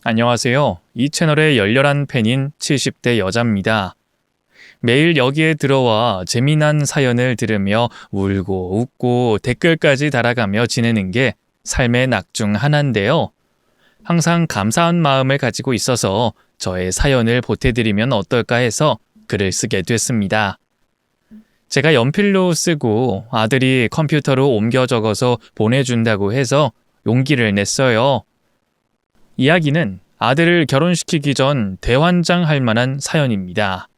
안녕하세요. 이 채널의 열렬한 팬인 70대 여자입니다. 매일 여기에 들어와 재미난 사연을 들으며 울고 웃고 댓글까지 달아가며 지내는 게 삶의 낙 중 하나인데요. 항상 감사한 마음을 가지고 있어서 저의 사연을 보태드리면 어떨까 해서 글을 쓰게 됐습니다. 제가 연필로 쓰고 아들이 컴퓨터로 옮겨 적어서 보내준다고 해서 용기를 냈어요. 이야기는 아들을 결혼시키기 전 대환장할 만한 사연입니다.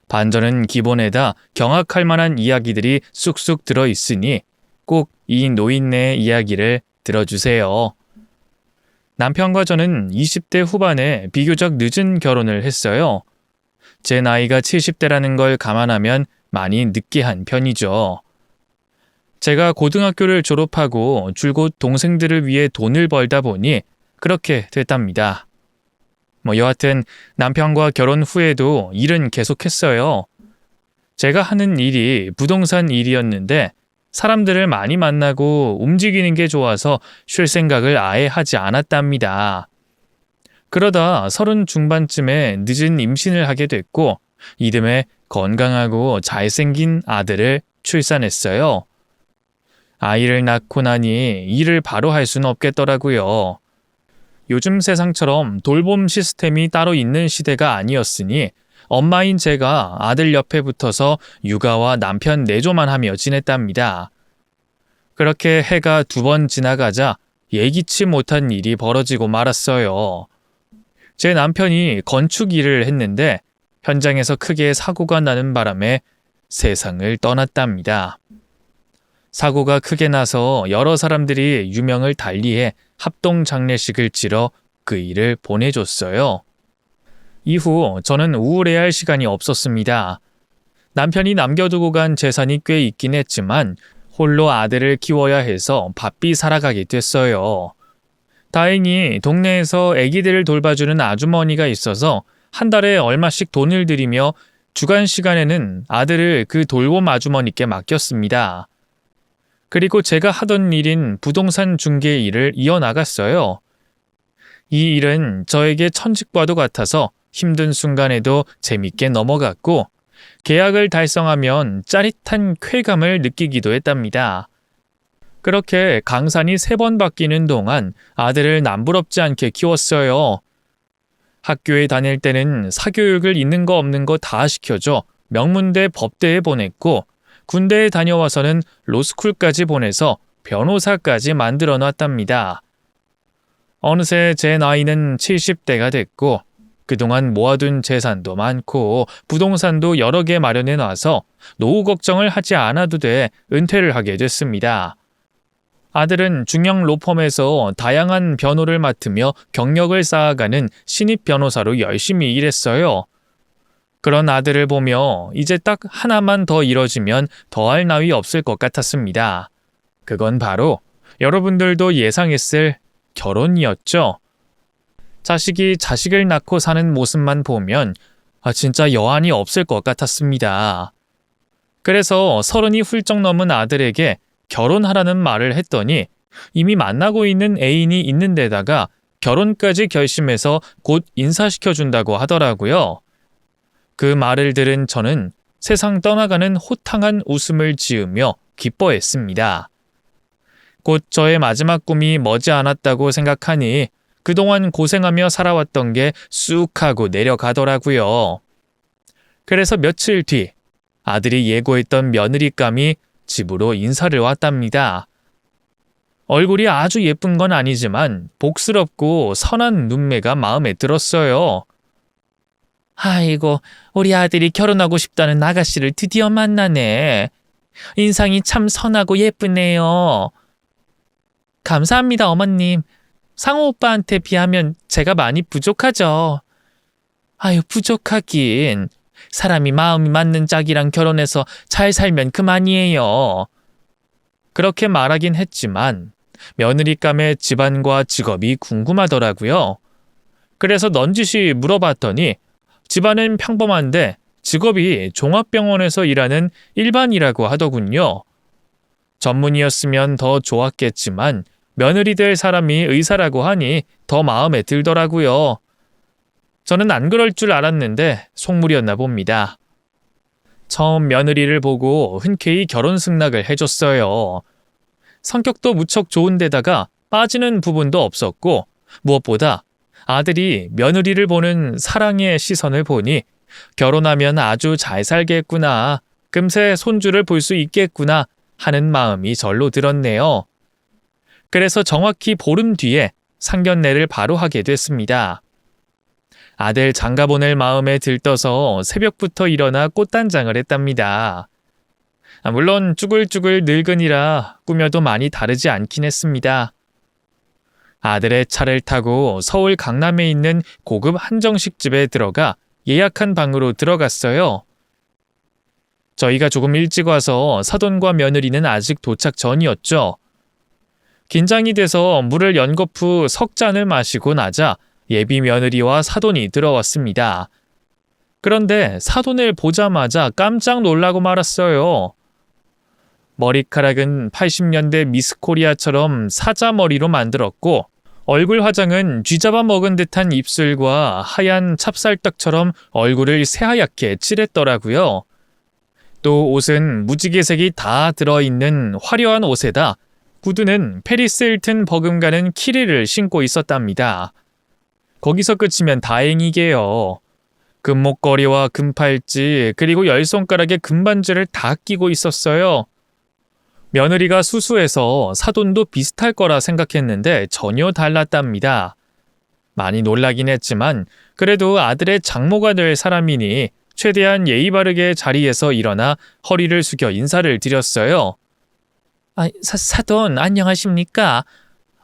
반전은 기본에다 경악할 만한 이야기들이 쑥쑥 들어있으니 꼭 이 노인네의 이야기를 들어주세요. 남편과 저는 20대 후반에 비교적 늦은 결혼을 했어요. 제 나이가 70대라는 걸 감안하면 많이 늦게 한 편이죠. 제가 고등학교를 졸업하고 줄곧 동생들을 위해 돈을 벌다 보니 그렇게 됐답니다. 여하튼 남편과 결혼 후에도 일은 계속했어요. 제가 하는 일이 부동산 일이었는데 사람들을 많이 만나고 움직이는 게 좋아서 쉴 생각을 아예 하지 않았답니다. 그러다 30 중반쯤에 늦은 임신을 하게 됐고 이듬해 건강하고 잘생긴 아들을 출산했어요. 아이를 낳고 나니 일을 바로 할 수는 없겠더라고요. 요즘 세상처럼 돌봄 시스템이 따로 있는 시대가 아니었으니 엄마인 제가 아들 옆에 붙어서 육아와 남편 내조만 하며 지냈답니다. 그렇게 해가 2번 지나가자 예기치 못한 일이 벌어지고 말았어요. 제 남편이 건축 일을 했는데 현장에서 크게 사고가 나는 바람에 세상을 떠났답니다. 사고가 크게 나서 여러 사람들이 유명을 달리해 합동 장례식을 치러 그 일을 보내줬어요. 이후 저는 우울해할 시간이 없었습니다. 남편이 남겨두고 간 재산이 꽤 있긴 했지만 홀로 아들을 키워야 해서 바삐 살아가게 됐어요. 다행히 동네에서 아기들을 돌봐주는 아주머니가 있어서 한 달에 얼마씩 돈을 들이며 주간 시간에는 아들을 그 돌봄 아주머니께 맡겼습니다. 그리고 제가 하던 일인 부동산 중개 일을 이어나갔어요. 이 일은 저에게 천직과도 같아서 힘든 순간에도 재밌게 넘어갔고 계약을 달성하면 짜릿한 쾌감을 느끼기도 했답니다. 그렇게 강산이 3번 바뀌는 동안 아들을 남부럽지 않게 키웠어요. 학교에 다닐 때는 사교육을 있는 거 없는 거 다 시켜줘 명문대 법대에 보냈고 군대에 다녀와서는 로스쿨까지 보내서 변호사까지 만들어 놨답니다. 어느새 제 나이는 70대가 됐고 그동안 모아둔 재산도 많고 부동산도 여러 개 마련해 놔서 노후 걱정을 하지 않아도 돼 은퇴를 하게 됐습니다. 아들은 중형 로펌에서 다양한 변호를 맡으며 경력을 쌓아가는 신입 변호사로 열심히 일했어요. 그런 아들을 보며 이제 딱 하나만 더 이뤄지면 더할 나위 없을 것 같았습니다. 그건 바로 여러분들도 예상했을 결혼이었죠. 자식이 자식을 낳고 사는 모습만 보면 진짜 여한이 없을 것 같았습니다. 그래서 30이 훌쩍 넘은 아들에게 결혼하라는 말을 했더니 이미 만나고 있는 애인이 있는 데다가 결혼까지 결심해서 곧 인사시켜준다고 하더라고요. 그 말을 들은 저는 세상 떠나가는 호탕한 웃음을 지으며 기뻐했습니다. 곧 저의 마지막 꿈이 머지않았다고 생각하니 그동안 고생하며 살아왔던 게 쑥 하고 내려가더라고요. 그래서 며칠 뒤 아들이 예고했던 며느리감이 집으로 인사를 왔답니다. 얼굴이 아주 예쁜 건 아니지만 복스럽고 선한 눈매가 마음에 들었어요. 아이고, 우리 아들이 결혼하고 싶다는 아가씨를 드디어 만나네. 인상이 참 선하고 예쁘네요. 감사합니다, 어머님. 상호 오빠한테 비하면 제가 많이 부족하죠. 아유, 부족하긴. 사람이 마음이 맞는 짝이랑 결혼해서 잘 살면 그만이에요. 그렇게 말하긴 했지만 며느리감의 집안과 직업이 궁금하더라고요. 그래서 넌지시 물어봤더니 집안은 평범한데 직업이 종합병원에서 일하는 일반이라고 하더군요. 전문의였으면 더 좋았겠지만 며느리 될 사람이 의사라고 하니 더 마음에 들더라고요. 저는 안 그럴 줄 알았는데 속물이었나 봅니다. 처음 며느리를 보고 흔쾌히 결혼 승낙을 해줬어요. 성격도 무척 좋은데다가 빠지는 부분도 없었고 무엇보다 아들이 며느리를 보는 사랑의 시선을 보니 결혼하면 아주 잘 살겠구나, 금세 손주를 볼 수 있겠구나 하는 마음이 절로 들었네요. 그래서 정확히 보름 뒤에 상견례를 바로 하게 됐습니다. 아들 장가 보낼 마음에 들떠서 새벽부터 일어나 꽃단장을 했답니다. 물론 쭈글쭈글 늙은이라 꾸며도 많이 다르지 않긴 했습니다. 아들의 차를 타고 서울 강남에 있는 고급 한정식 집에 들어가 예약한 방으로 들어갔어요. 저희가 조금 일찍 와서 사돈과 며느리는 아직 도착 전이었죠. 긴장이 돼서 물을 연거푸 석 잔을 마시고 나자 예비 며느리와 사돈이 들어왔습니다. 그런데 사돈을 보자마자 깜짝 놀라고 말았어요. 머리카락은 80년대 미스코리아처럼 사자머리로 만들었고 얼굴 화장은 쥐잡아 먹은 듯한 입술과 하얀 찹쌀떡처럼 얼굴을 새하얗게 칠했더라고요. 또 옷은 무지개색이 다 들어있는 화려한 옷에다 구두는 페리스 힐튼 버금가는 키리를 신고 있었답니다. 거기서 끝이면 다행이게요. 금목걸이와 금팔찌 그리고 10손가락에 금반지를 다 끼고 있었어요. 며느리가 수수해서 사돈도 비슷할 거라 생각했는데 전혀 달랐답니다. 많이 놀라긴 했지만 그래도 아들의 장모가 될 사람이니 최대한 예의 바르게 자리에서 일어나 허리를 숙여 인사를 드렸어요. 사돈 안녕하십니까?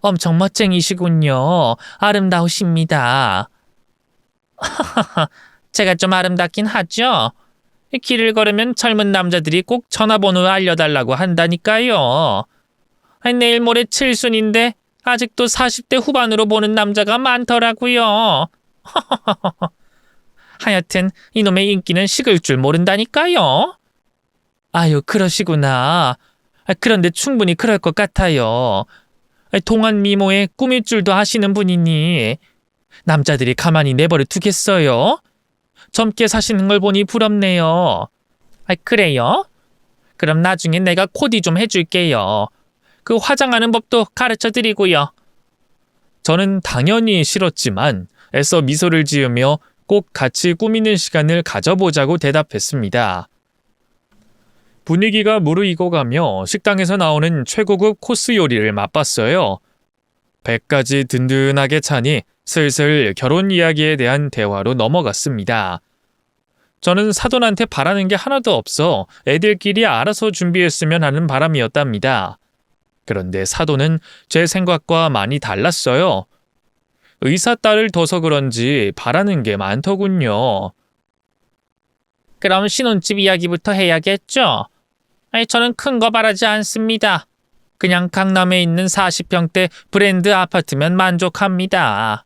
엄청 멋쟁이시군요. 아름다우십니다. 제가 좀 아름답긴 하죠? 길을 걸으면 젊은 남자들이 꼭 전화번호 알려달라고 한다니까요. 내일 모레 칠순인데 아직도 40대 후반으로 보는 남자가 많더라고요. 하여튼 이놈의 인기는 식을 줄 모른다니까요. 아유, 그러시구나. 그런데 충분히 그럴 것 같아요. 동안 미모에 꾸밀 줄도 아시는 분이니 남자들이 가만히 내버려 두겠어요? 젊게 사시는 걸 보니 부럽네요. 그래요? 그럼 나중에 내가 코디 좀 해줄게요. 그 화장하는 법도 가르쳐드리고요. 저는 당연히 싫었지만 애써 미소를 지으며 꼭 같이 꾸미는 시간을 가져보자고 대답했습니다. 분위기가 무르익어가며 식당에서 나오는 최고급 코스 요리를 맛봤어요. 배까지 든든하게 차니 슬슬 결혼 이야기에 대한 대화로 넘어갔습니다. 저는 사돈한테 바라는 게 하나도 없어 애들끼리 알아서 준비했으면 하는 바람이었답니다. 그런데 사돈은 제 생각과 많이 달랐어요. 의사 딸을 둬서 그런지 바라는 게 많더군요. 그럼 신혼집 이야기부터 해야겠죠? 저는 큰 거 바라지 않습니다. 그냥 강남에 있는 40평대 브랜드 아파트면 만족합니다.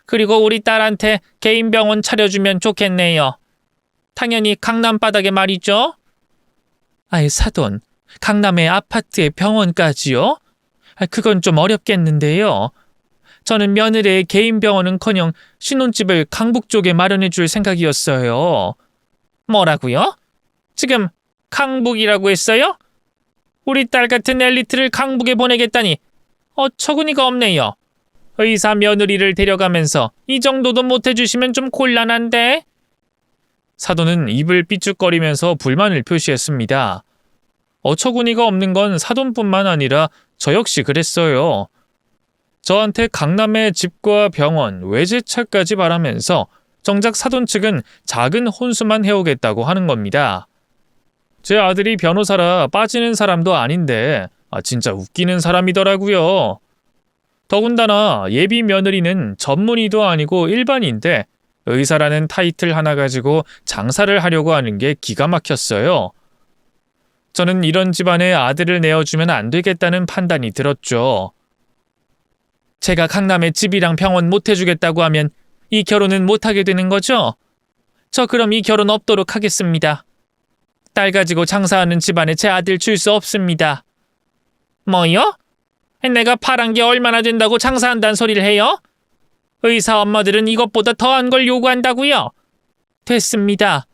그리고 우리 딸한테 개인 병원 차려주면 좋겠네요. 당연히 강남 바닥에 말이죠. 사돈, 강남에 아파트에 병원까지요? 그건 좀 어렵겠는데요. 저는 며느리의 개인 병원은커녕 신혼집을 강북 쪽에 마련해 줄 생각이었어요. 뭐라고요? 지금 강북이라고 했어요? 우리 딸 같은 엘리트를 강북에 보내겠다니 어처구니가 없네요. 의사 며느리를 데려가면서 이 정도도 못해주시면 좀 곤란한데? 사돈은 입을 삐죽거리면서 불만을 표시했습니다. 어처구니가 없는 건 사돈뿐만 아니라 저 역시 그랬어요. 저한테 강남의 집과 병원, 외제차까지 바라면서 정작 사돈 측은 작은 혼수만 해오겠다고 하는 겁니다. 제 아들이 변호사라 빠지는 사람도 아닌데 진짜 웃기는 사람이더라고요. 더군다나 예비 며느리는 전문의도 아니고 일반인데 의사라는 타이틀 하나 가지고 장사를 하려고 하는 게 기가 막혔어요. 저는 이런 집안에 아들을 내어주면 안 되겠다는 판단이 들었죠. 제가 강남에 집이랑 병원 못 해주겠다고 하면 이 결혼은 못하게 되는 거죠? 저 그럼 이 결혼 없도록 하겠습니다. 딸 가지고 장사하는 집안에 제 아들 줄 수 없습니다. 뭐요? 내가 파란 게 얼마나 된다고 장사한다는 소리를 해요? 의사 엄마들은 이것보다 더한 걸 요구한다고요. 됐습니다.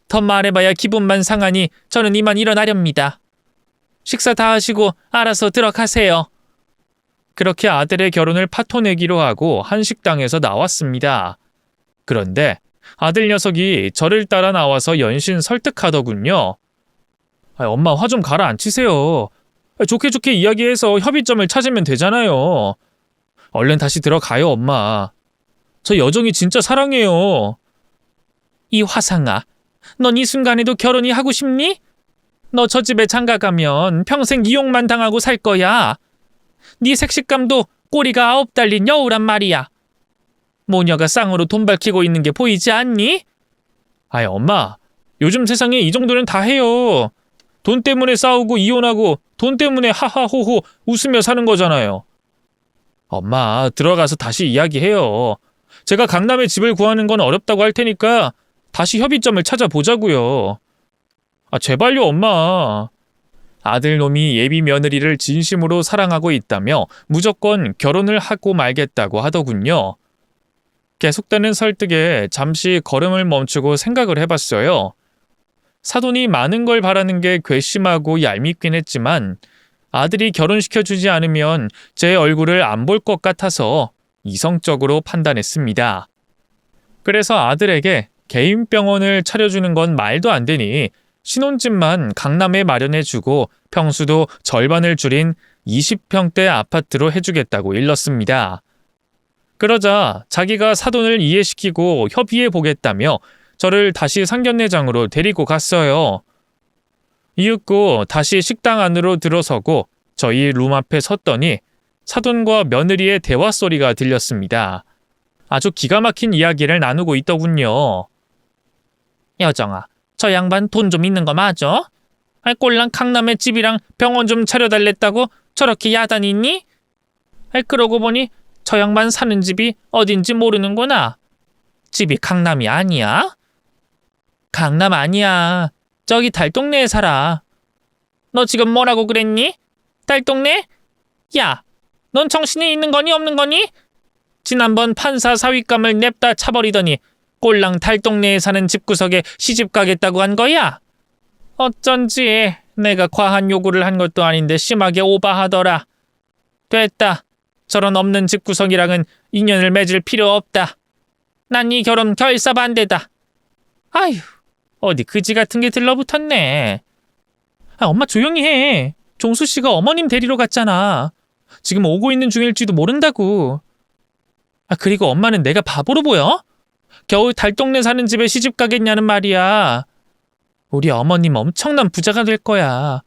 더 말해봐야 기분만 상하니 저는 이만 일어나렵니다. 식사 다 하시고 알아서 들어가세요. 그렇게 아들의 결혼을 파토내기로 하고 한식당에서 나왔습니다. 그런데 아들 녀석이 저를 따라 나와서 연신 설득하더군요. 엄마 화 좀 가라앉히세요. 좋게 좋게 이야기해서 협의점을 찾으면 되잖아요. 얼른 다시 들어가요, 엄마. 저 여정이 진짜 사랑해요. 이 화상아, 넌 이 순간에도 결혼이 하고 싶니? 너 저 집에 장가가면 평생 이용만 당하고 살 거야. 네 색식감도 꼬리가 9 달린 여우란 말이야. 모녀가 쌍으로 돈 밝히고 있는 게 보이지 않니? 엄마, 요즘 세상에 이 정도는 다 해요. 돈 때문에 싸우고 이혼하고 돈 때문에 하하호호 웃으며 사는 거잖아요. 엄마, 들어가서 다시 이야기해요. 제가 강남에 집을 구하는 건 어렵다고 할 테니까 다시 협의점을 찾아보자고요. 제발요, 엄마. 아들놈이 예비 며느리를 진심으로 사랑하고 있다며 무조건 결혼을 하고 말겠다고 하더군요. 계속되는 설득에 잠시 걸음을 멈추고 생각을 해봤어요. 사돈이 많은 걸 바라는 게 괘씸하고 얄밉긴 했지만 아들이 결혼시켜주지 않으면 제 얼굴을 안 볼 것 같아서 이성적으로 판단했습니다. 그래서 아들에게 개인 병원을 차려주는 건 말도 안 되니 신혼집만 강남에 마련해주고 평수도 절반을 줄인 20평대 아파트로 해주겠다고 일렀습니다. 그러자 자기가 사돈을 이해시키고 협의해보겠다며 저를 다시 상견례장으로 데리고 갔어요. 이윽고 다시 식당 안으로 들어서고 저희 룸 앞에 섰더니 사돈과 며느리의 대화 소리가 들렸습니다. 아주 기가 막힌 이야기를 나누고 있더군요. 여정아, 저 양반 돈 좀 있는 거 맞아? 꼴랑 강남에 집이랑 병원 좀 차려달랬다고 저렇게 야단이 있니? 그러고 보니 저 양반 사는 집이 어딘지 모르는구나. 집이 강남이 아니야? 강남 아니야. 저기 달동네에 살아. 너 지금 뭐라고 그랬니? 달동네? 야, 넌 정신이 있는 거니 없는 거니? 지난번 판사 사윗감을 냅다 차버리더니 꼴랑 달동네에 사는 집구석에 시집 가겠다고 한 거야? 어쩐지 내가 과한 요구를 한 것도 아닌데 심하게 오바하더라. 됐다. 저런 없는 집구석이랑은 인연을 맺을 필요 없다. 난 이 결혼 결사반대다. 아휴, 어디 그지 같은 게 들러붙었네. 엄마 조용히 해. 종수 씨가 어머님 데리러 갔잖아. 지금 오고 있는 중일지도 모른다고. 그리고 엄마는 내가 바보로 보여? 겨우 달동네 사는 집에 시집 가겠냐는 말이야. 우리 어머님 엄청난 부자가 될 거야.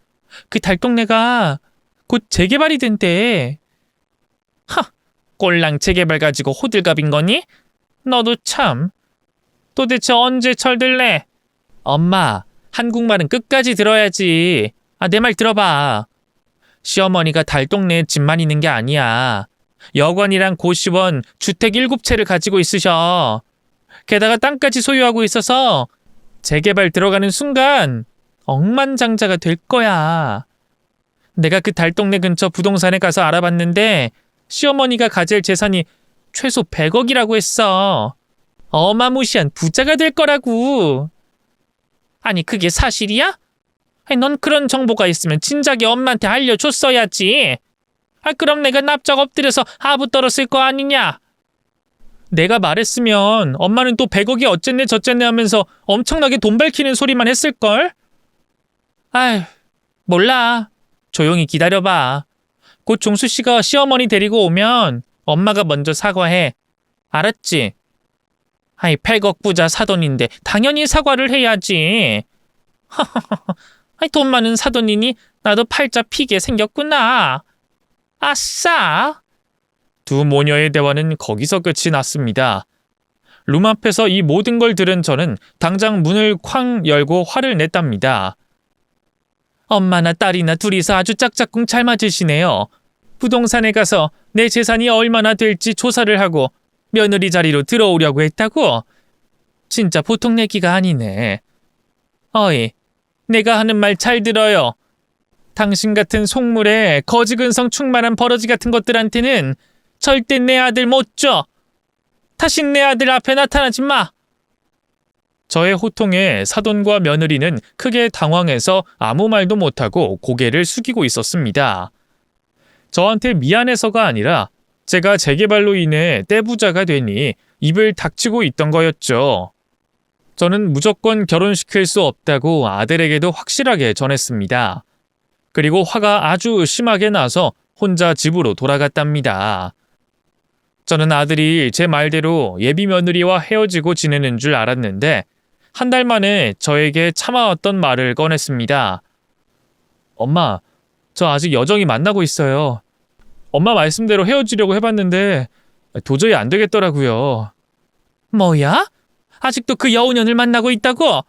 그 달동네가 곧 재개발이 된대. 꼴랑 재개발 가지고 호들갑인 거니? 너도 참. 도대체 언제 철들래? 엄마, 한국말은 끝까지 들어야지. 내 말 들어봐. 시어머니가 달동네에 집만 있는 게 아니야. 여관이랑 고시원, 주택 7채를 가지고 있으셔. 게다가 땅까지 소유하고 있어서 재개발 들어가는 순간 억만장자가 될 거야. 내가 그 달동네 근처 부동산에 가서 알아봤는데 시어머니가 가질 재산이 최소 100억이라고 했어. 어마무시한 부자가 될 거라고. 아니 그게 사실이야? 넌 그런 정보가 있으면 진작에 엄마한테 알려줬어야지. 그럼 내가 납작 엎드려서 아부 떨었을 거 아니냐? 내가 말했으면 엄마는 또 100억이 어쨌네 저쨌네 하면서 엄청나게 돈 밝히는 소리만 했을걸? 아휴, 몰라. 조용히 기다려봐. 곧 종수 씨가 시어머니 데리고 오면 엄마가 먼저 사과해. 알았지? 100억 부자 사돈인데 당연히 사과를 해야지. 돈 많은 사돈이니 나도 팔자 피게 생겼구나. 아싸! 두 모녀의 대화는 거기서 끝이 났습니다. 룸 앞에서 이 모든 걸 들은 저는 당장 문을 쾅 열고 화를 냈답니다. 엄마나 딸이나 둘이서 아주 짝짝꿍 잘 맞으시네요. 부동산에 가서 내 재산이 얼마나 될지 조사를 하고 며느리 자리로 들어오려고 했다고? 진짜 보통 내기가 아니네. 어이, 내가 하는 말 잘 들어요. 당신 같은 속물에 거지근성 충만한 버러지 같은 것들한테는 절대 내 아들 못 줘. 다시 내 아들 앞에 나타나지 마. 저의 호통에 사돈과 며느리는 크게 당황해서 아무 말도 못하고 고개를 숙이고 있었습니다. 저한테 미안해서가 아니라 제가 재개발로 인해 떼부자가 되니 입을 닥치고 있던 거였죠. 저는 무조건 결혼시킬 수 없다고 아들에게도 확실하게 전했습니다. 그리고 화가 아주 심하게 나서 혼자 집으로 돌아갔답니다. 저는 아들이 제 말대로 예비 며느리와 헤어지고 지내는 줄 알았는데 한 달 만에 저에게 참아왔던 말을 꺼냈습니다. 엄마, 저 아직 여정이 만나고 있어요. 엄마 말씀대로 헤어지려고 해봤는데 도저히 안 되겠더라고요. 뭐야? 아직도 그 여우년을 만나고 있다고?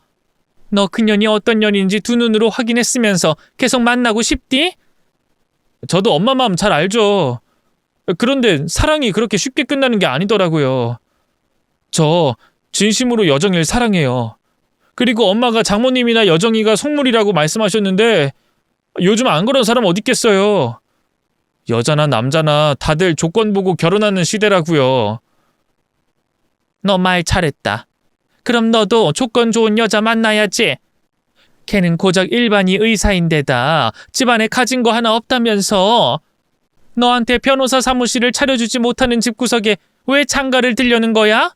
너 그 년이 어떤 년인지 두 눈으로 확인했으면서 계속 만나고 싶디? 저도 엄마 마음 잘 알죠. 그런데 사랑이 그렇게 쉽게 끝나는 게 아니더라고요. 저 진심으로 여정이를 사랑해요. 그리고 엄마가 장모님이나 여정이가 속물이라고 말씀하셨는데 요즘 안 그런 사람 어디 있겠어요. 여자나 남자나 다들 조건 보고 결혼하는 시대라고요. 너 말 잘했다. 그럼 너도 조건 좋은 여자 만나야지. 걔는 고작 일반이 의사인데다 집안에 가진 거 하나 없다면서 너한테 변호사 사무실을 차려주지 못하는 집구석에 왜 장가를 들려는 거야?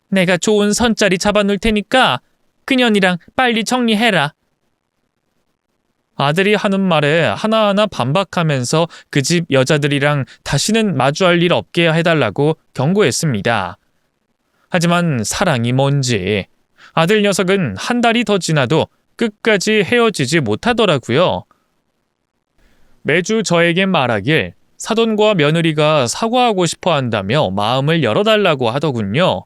내가 좋은 선자리 잡아놓을 테니까 그년이랑 빨리 정리해라. 아들이 하는 말에 하나하나 반박하면서 그 집 여자들이랑 다시는 마주할 일 없게 해달라고 경고했습니다. 하지만 사랑이 뭔지 아들 녀석은 한 달이 더 지나도 끝까지 헤어지지 못하더라고요. 매주 저에게 말하길 사돈과 며느리가 사과하고 싶어 한다며 마음을 열어달라고 하더군요.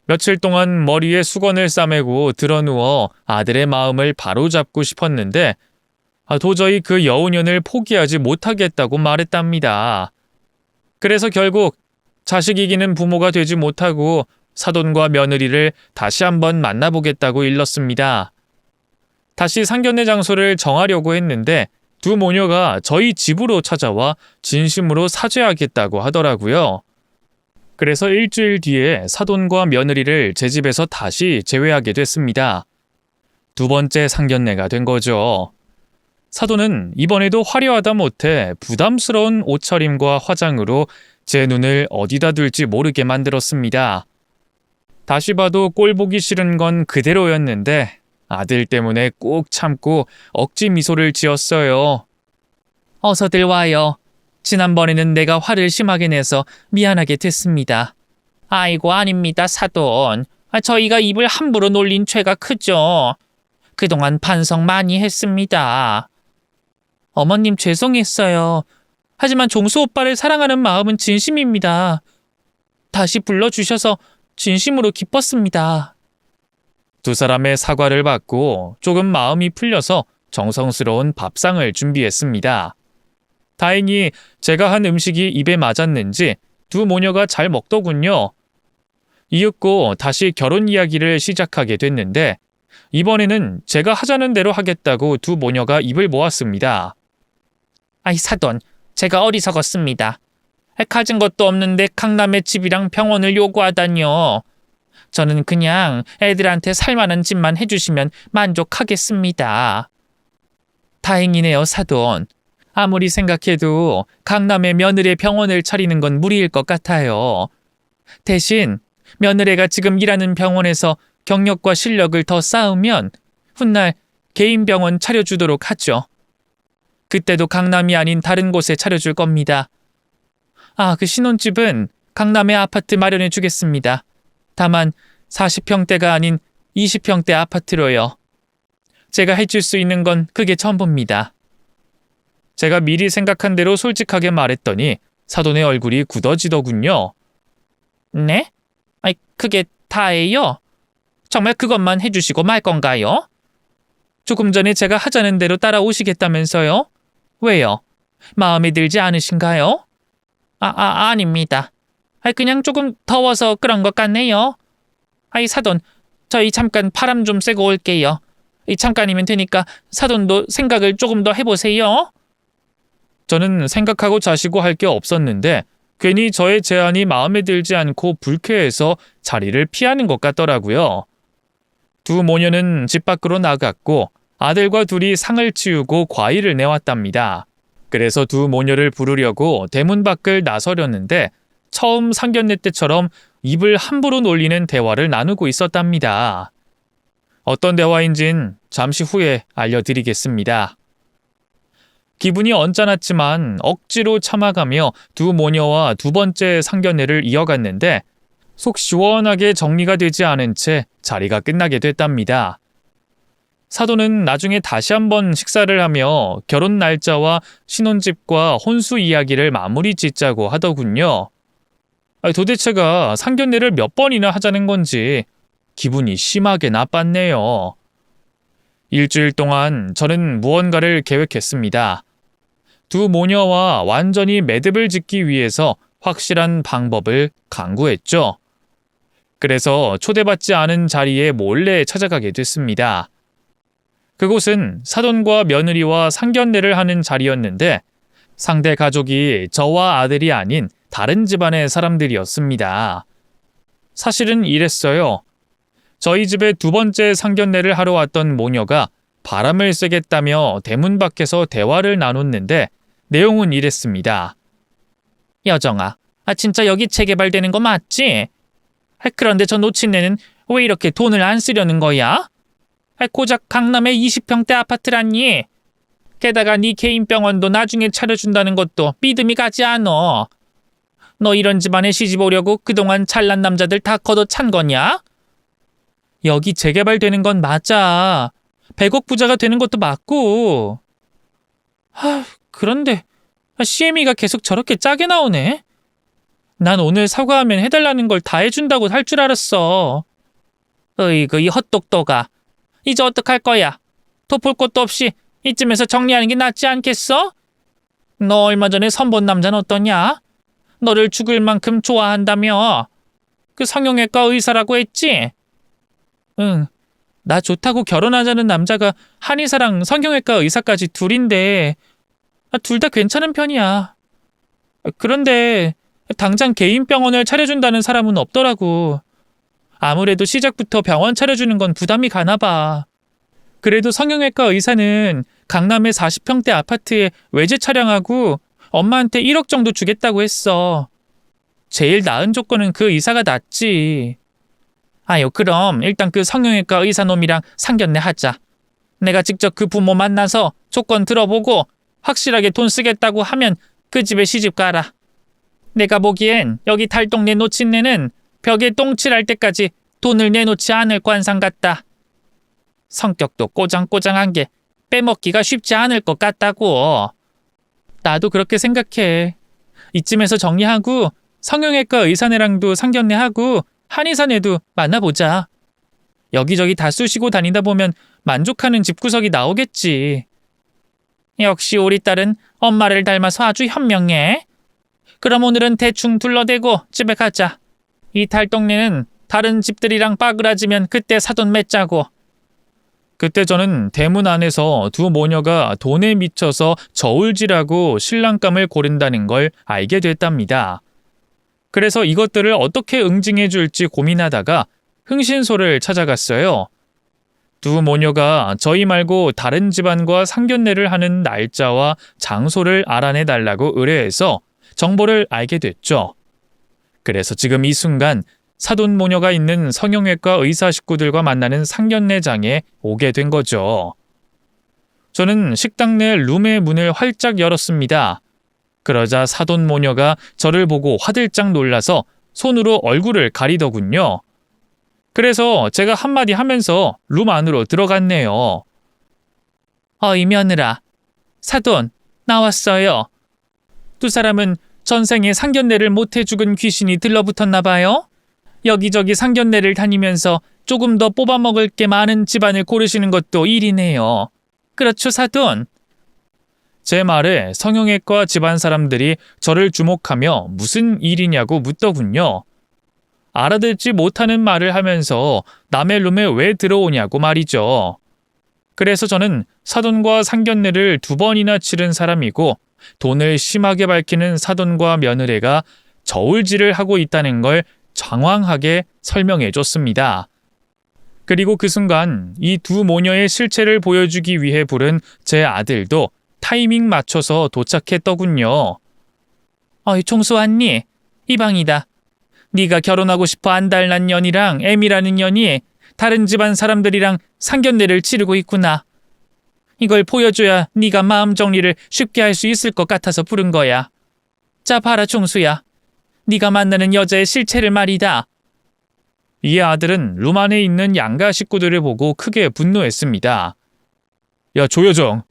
며칠 동안 머리에 수건을 싸매고 드러누워 아들의 마음을 바로잡고 싶었는데 도저히 그 여우년을 포기하지 못하겠다고 말했답니다. 그래서 결국 자식 이기는 부모가 되지 못하고 사돈과 며느리를 다시 한번 만나보겠다고 일렀습니다. 다시 상견례 장소를 정하려고 했는데 두 모녀가 저희 집으로 찾아와 진심으로 사죄하겠다고 하더라고요. 그래서 일주일 뒤에 사돈과 며느리를 제 집에서 다시 제외하게 됐습니다. 두 번째 상견례가 된 거죠. 사돈은 이번에도 화려하다 못해 부담스러운 옷차림과 화장으로 제 눈을 어디다 둘지 모르게 만들었습니다. 다시 봐도 꼴 보기 싫은 건 그대로였는데 아들 때문에 꾹 참고 억지 미소를 지었어요. 어서들 와요. 지난번에는 내가 화를 심하게 내서 미안하게 됐습니다. 아이고 아닙니다 사돈. 저희가 입을 함부로 놀린 죄가 크죠. 그동안 반성 많이 했습니다. 어머님 죄송했어요. 하지만 종수 오빠를 사랑하는 마음은 진심입니다. 다시 불러주셔서 진심으로 기뻤습니다. 두 사람의 사과를 받고 조금 마음이 풀려서 정성스러운 밥상을 준비했습니다. 다행히 제가 한 음식이 입에 맞았는지 두 모녀가 잘 먹더군요. 이윽고 다시 결혼 이야기를 시작하게 됐는데 이번에는 제가 하자는 대로 하겠다고 두 모녀가 입을 모았습니다. 아이 사돈, 제가 어리석었습니다. 가진 것도 없는데 강남의 집이랑 병원을 요구하다니요. 저는 그냥 애들한테 살만한 집만 해주시면 만족하겠습니다. 다행이네요 사돈. 아무리 생각해도 강남에 며느리의 병원을 차리는 건 무리일 것 같아요. 대신 며느리가 지금 일하는 병원에서 경력과 실력을 더 쌓으면 훗날 개인 병원 차려주도록 하죠. 그때도 강남이 아닌 다른 곳에 차려줄 겁니다. 그 신혼집은 강남에 아파트 마련해 주겠습니다. 다만 40평대가 아닌 20평대 아파트로요. 제가 해줄 수 있는 건 그게 전부입니다. 제가 미리 생각한 대로 솔직하게 말했더니 사돈의 얼굴이 굳어지더군요. 네? 그게 다예요? 정말 그것만 해주시고 말 건가요? 조금 전에 제가 하자는 대로 따라오시겠다면서요? 왜요? 마음에 들지 않으신가요? 아닙니다. 그냥 조금 더워서 그런 것 같네요. 사돈, 저희 잠깐 바람 좀 쐬고 올게요. 잠깐이면 되니까 사돈도 생각을 조금 더 해보세요. 저는 생각하고 자시고 할 게 없었는데 괜히 저의 제안이 마음에 들지 않고 불쾌해서 자리를 피하는 것 같더라고요. 두 모녀는 집 밖으로 나갔고 아들과 둘이 상을 치우고 과일을 내왔답니다. 그래서 두 모녀를 부르려고 대문 밖을 나서려는데 처음 상견례 때처럼 입을 함부로 놀리는 대화를 나누고 있었답니다. 어떤 대화인진 잠시 후에 알려드리겠습니다. 기분이 언짢았지만 억지로 참아가며 두 모녀와 두 번째 상견례를 이어갔는데 속 시원하게 정리가 되지 않은 채 자리가 끝나게 됐답니다. 사돈은 나중에 다시 한번 식사를 하며 결혼 날짜와 신혼집과 혼수 이야기를 마무리 짓자고 하더군요. 도대체가 상견례를 몇 번이나 하자는 건지 기분이 심하게 나빴네요. 일주일 동안 저는 무언가를 계획했습니다. 두 모녀와 완전히 매듭을 짓기 위해서 확실한 방법을 강구했죠. 그래서 초대받지 않은 자리에 몰래 찾아가게 됐습니다. 그곳은 사돈과 며느리와 상견례를 하는 자리였는데 상대 가족이 저와 아들이 아닌 다른 집안의 사람들이었습니다. 사실은 이랬어요. 저희 집에 두 번째 상견례를 하러 왔던 모녀가 바람을 쐬겠다며 대문 밖에서 대화를 나눴는데 내용은 이랬습니다. 여정아, 진짜 여기 재개발되는 거 맞지? 그런데 저 노친네는 왜 이렇게 돈을 안 쓰려는 거야? 고작 강남의 20평대 아파트라니. 게다가 네 개인 병원도 나중에 차려준다는 것도 믿음이 가지 않어. 너 이런 집안에 시집 오려고 그동안 잘난 남자들 다 걷어찬 거냐? 여기 재개발되는 건 맞아. 100억 부자가 되는 것도 맞고. 그런데 CM이가 계속 저렇게 짜게 나오네. 난 오늘 사과하면 해달라는 걸 다 해준다고 할 줄 알았어. 으이그 이 헛똑똑아. 이제 어떡할 거야? 덮을 것도 없이 이쯤에서 정리하는 게 낫지 않겠어? 너 얼마 전에 선본 남자는 어떠냐? 너를 죽을 만큼 좋아한다며. 그 성형외과 의사라고 했지? 응. 나 좋다고 결혼하자는 남자가 한의사랑 성형외과 의사까지 둘인데 둘 다 괜찮은 편이야. 그런데 당장 개인 병원을 차려준다는 사람은 없더라고. 아무래도 시작부터 병원 차려주는 건 부담이 가나 봐. 그래도 성형외과 의사는 강남의 40평대 아파트에 외제 촬영하고 엄마한테 1억 정도 주겠다고 했어. 제일 나은 조건은 그 의사가 낫지. 그럼 일단 그 성형외과 의사놈이랑 상견례 하자. 내가 직접 그 부모 만나서 조건 들어보고 확실하게 돈 쓰겠다고 하면 그 집에 시집 가라. 내가 보기엔 여기 달동네 노친네는 벽에 똥칠할 때까지 돈을 내놓지 않을 관상 같다. 성격도 꼬장꼬장한 게 빼먹기가 쉽지 않을 것 같다고. 나도 그렇게 생각해. 이쯤에서 정리하고 성형외과 의사네랑도 상견례하고 한의사네도 만나보자. 여기저기 다 쑤시고 다니다 보면 만족하는 집구석이 나오겠지. 역시 우리 딸은 엄마를 닮아서 아주 현명해. 그럼 오늘은 대충 둘러대고 집에 가자. 이 달동네는 다른 집들이랑 빠그라지면 그때 사돈 맺자고. 그때 저는 대문 안에서 두 모녀가 돈에 미쳐서 저울질하고 신랑감을 고른다는 걸 알게 됐답니다. 그래서 이것들을 어떻게 응징해 줄지 고민하다가 흥신소를 찾아갔어요. 두 모녀가 저희 말고 다른 집안과 상견례를 하는 날짜와 장소를 알아내 달라고 의뢰해서 정보를 알게 됐죠. 그래서 지금 이 순간 사돈 모녀가 있는 성형외과 의사 식구들과 만나는 상견례장에 오게 된 거죠. 저는 식당 내 룸의 문을 활짝 열었습니다. 그러자 사돈 모녀가 저를 보고 화들짝 놀라서 손으로 얼굴을 가리더군요. 그래서 제가 한마디 하면서 룸 안으로 들어갔네요. 이 며느라, 사돈 나왔어요. 두 사람은 전생에 상견례를 못해 죽은 귀신이 들러붙었나 봐요. 여기저기 상견례를 다니면서 조금 더 뽑아먹을 게 많은 집안을 고르시는 것도 일이네요. 그렇죠, 사돈? 제 말에 성형외과 집안 사람들이 저를 주목하며 무슨 일이냐고 묻더군요. 알아듣지 못하는 말을 하면서 남의 룸에 왜 들어오냐고 말이죠. 그래서 저는 사돈과 상견례를 2번이나 치른 사람이고 돈을 심하게 밝히는 사돈과 며느리가 저울질을 하고 있다는 걸 장황하게 설명해 줬습니다. 그리고 그 순간 이 2 모녀의 실체를 보여주기 위해 부른 제 아들도 타이밍 맞춰서 도착했더군요. 어이 종수 왔니? 이 방이다. 네가 결혼하고 싶어 안달난 년이랑 애미라는 년이 다른 집안 사람들이랑 상견례를 치르고 있구나. 이걸 보여줘야 네가 마음 정리를 쉽게 할 수 있을 것 같아서 부른 거야. 자 봐라 종수야. 네가 만나는 여자의 실체를 말이다. 이에 아들은 룸 안에 있는 양가 식구들을 보고 크게 분노했습니다. 야 조여정,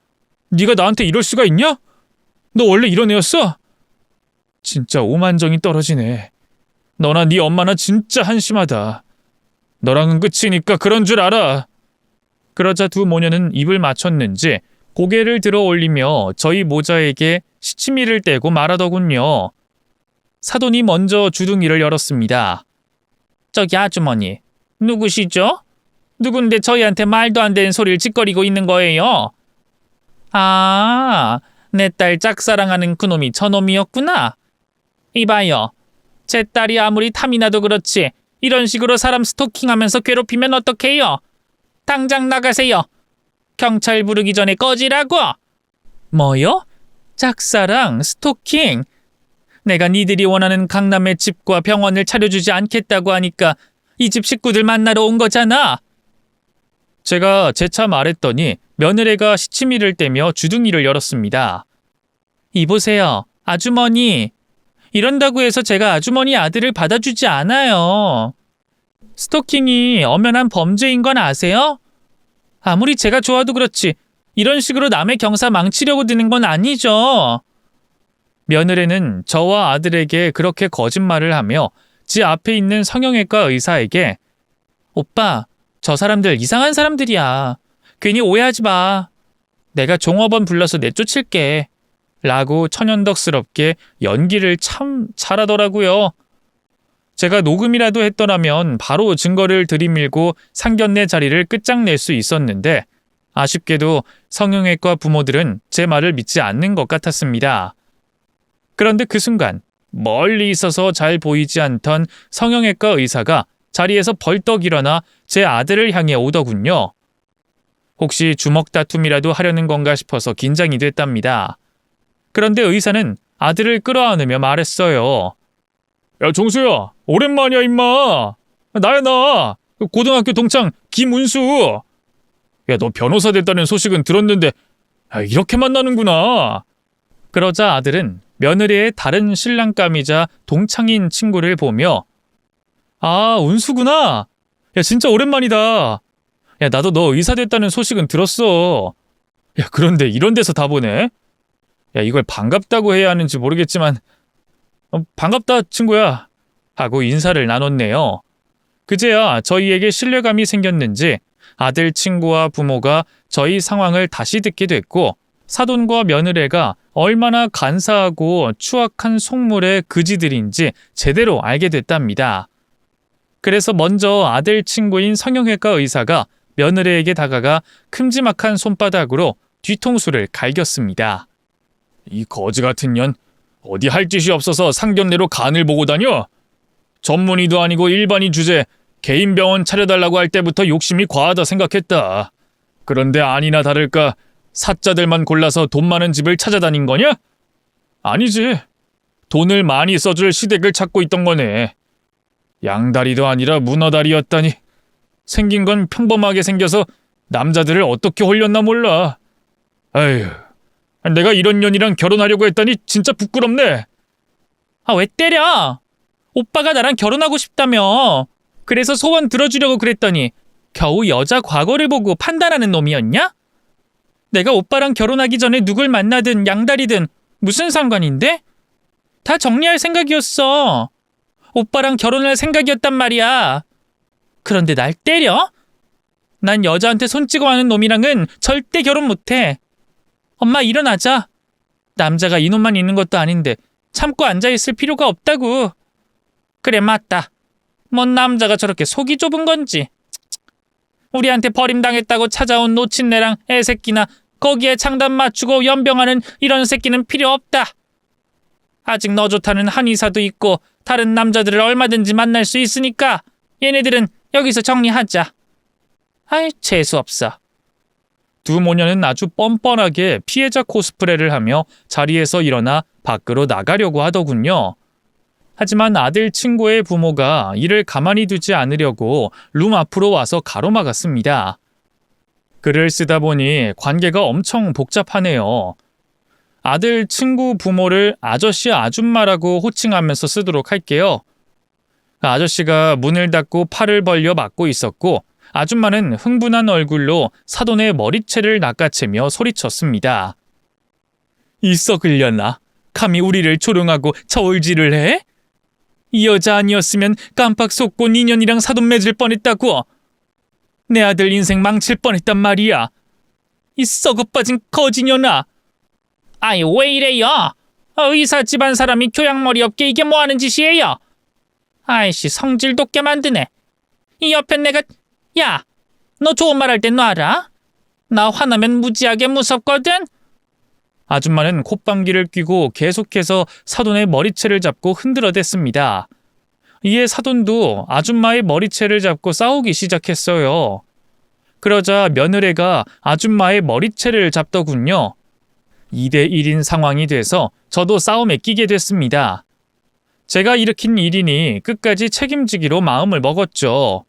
네가 나한테 이럴 수가 있냐? 너 원래 이런 애였어? 진짜 오만정이 떨어지네. 너나 네 엄마나 진짜 한심하다. 너랑은 끝이니까 그런 줄 알아. 그러자 2 모녀는 입을 맞췄는지 고개를 들어 올리며 저희 모자에게 시치미를 떼고 말하더군요. 사돈이 먼저 주둥이를 열었습니다. 저기 아주머니, 누구시죠? 누군데 저희한테 말도 안 되는 소리를 짓거리고 있는 거예요? 아, 내 딸 짝사랑하는 그놈이 저놈이었구나. 이봐요. 제 딸이 아무리 탐이 나도 그렇지 이런 식으로 사람 스토킹하면서 괴롭히면 어떡해요? 당장 나가세요. 경찰 부르기 전에 꺼지라고. 뭐요? 짝사랑, 스토킹? 내가 니들이 원하는 강남의 집과 병원을 차려주지 않겠다고 하니까 이 집 식구들 만나러 온 거잖아. 제가 재차 말했더니 며느리가 시치미를 떼며 주둥이를 열었습니다. 이보세요, 아주머니. 이런다고 해서 제가 아주머니 아들을 받아주지 않아요. 스토킹이 엄연한 범죄인 건 아세요? 아무리 제가 좋아도 그렇지 이런 식으로 남의 경사 망치려고 드는 건 아니죠. 며느리는 저와 아들에게 그렇게 거짓말을 하며 지 앞에 있는 성형외과 의사에게 오빠, 저 사람들 이상한 사람들이야. 괜히 오해하지 마. 내가 종업원 불러서 내쫓을게. 라고 천연덕스럽게 연기를 참 잘하더라고요. 제가 녹음이라도 했더라면 바로 증거를 들이밀고 상견례 자리를 끝장낼 수 있었는데 아쉽게도 성형외과 부모들은 제 말을 믿지 않는 것 같았습니다. 그런데 그 순간 멀리 있어서 잘 보이지 않던 성형외과 의사가 자리에서 벌떡 일어나 제 아들을 향해 오더군요. 혹시 주먹 다툼이라도 하려는 건가 싶어서 긴장이 됐답니다. 그런데 의사는 아들을 끌어안으며 말했어요. 야 종수야, 오랜만이야 임마. 나야 나. 고등학교 동창 김운수. 야 너 변호사 됐다는 소식은 들었는데 이렇게 만나는구나. 그러자 아들은 며느리의 다른 신랑감이자 동창인 친구를 보며 아 운수구나. 야 진짜 오랜만이다. 야 나도 너 의사 됐다는 소식은 들었어. 야 그런데 이런 데서 다 보네. 야 이걸 반갑다고 해야 하는지 모르겠지만 반갑다 친구야 하고 인사를 나눴네요. 그제야 저희에게 신뢰감이 생겼는지 아들 친구와 부모가 저희 상황을 다시 듣게 됐고 사돈과 며느리가 얼마나 간사하고 추악한 속물의 그지들인지 제대로 알게 됐답니다. 그래서 먼저 아들 친구인 성형외과 의사가 며느리에게 다가가 큼지막한 손바닥으로 뒤통수를 갈겼습니다. 이 거지 같은 년, 어디 할 짓이 없어서 상견례로 간을 보고 다녀? 전문의도 아니고 일반인 주제 개인 병원 차려달라고 할 때부터 욕심이 과하다 생각했다. 그런데 아니나 다를까 사자들만 골라서 돈 많은 집을 찾아다닌 거냐? 아니지. 돈을 많이 써줄 시댁을 찾고 있던 거네. 양다리도 아니라 문어다리였다니. 생긴 건 평범하게 생겨서 남자들을 어떻게 홀렸나 몰라. 아휴, 내가 이런 년이랑 결혼하려고 했다니 진짜 부끄럽네. 아, 왜 때려? 오빠가 나랑 결혼하고 싶다며. 그래서 소원 들어주려고 그랬더니 겨우 여자 과거를 보고 판단하는 놈이었냐? 내가 오빠랑 결혼하기 전에 누굴 만나든 양다리든 무슨 상관인데? 다 정리할 생각이었어. 오빠랑 결혼할 생각이었단 말이야. 그런데 날 때려? 난 여자한테 손 찍어 하는 놈이랑은 절대 결혼 못해. 엄마 일어나자. 남자가 이놈만 있는 것도 아닌데 참고 앉아있을 필요가 없다고. 그래 맞다. 뭔 남자가 저렇게 속이 좁은 건지. 우리한테 버림당했다고 찾아온 노친네랑 애새끼나 거기에 장단 맞추고 연병하는 이런 새끼는 필요 없다. 아직 너 좋다는 한의사도 있고 다른 남자들을 얼마든지 만날 수 있으니까 얘네들은 여기서 정리하자. 아이, 재수없어. 두 모녀는 아주 뻔뻔하게 피해자 코스프레를 하며 자리에서 일어나 밖으로 나가려고 하더군요. 하지만 아들 친구의 부모가 이를 가만히 두지 않으려고 룸 앞으로 와서 가로막았습니다. 글을 쓰다 보니 관계가 엄청 복잡하네요. 아들 친구 부모를 아저씨 아줌마라고 호칭하면서 쓰도록 할게요. 아저씨가 문을 닫고 팔을 벌려 막고 있었고 아줌마는 흥분한 얼굴로 사돈의 머리채를 낚아채며 소리쳤습니다. 이 썩으려나? 감히 우리를 조롱하고 저울질을 해? 이 여자 아니었으면 깜빡 속고 니년이랑 사돈 맺을 뻔했다고. 내 아들 인생 망칠 뻔했단 말이야. 이 썩어빠진 거지년아. 아이, 왜 이래요? 의사 집안 사람이 교양머리 없게 이게 뭐하는 짓이에요? 아이씨, 성질 돋게 만드네. 이 옆에 내가... 야, 너 좋은 말 할 때 놔라. 나 화나면 무지하게 무섭거든. 아줌마는 콧방귀를 뀌고 계속해서 사돈의 머리채를 잡고 흔들어댔습니다. 이에 사돈도 아줌마의 머리채를 잡고 싸우기 시작했어요. 그러자 며느리가 아줌마의 머리채를 잡더군요. 2대1인 상황이 돼서 저도 싸움에 끼게 됐습니다. 제가 일으킨 일이니 끝까지 책임지기로 마음을 먹었죠.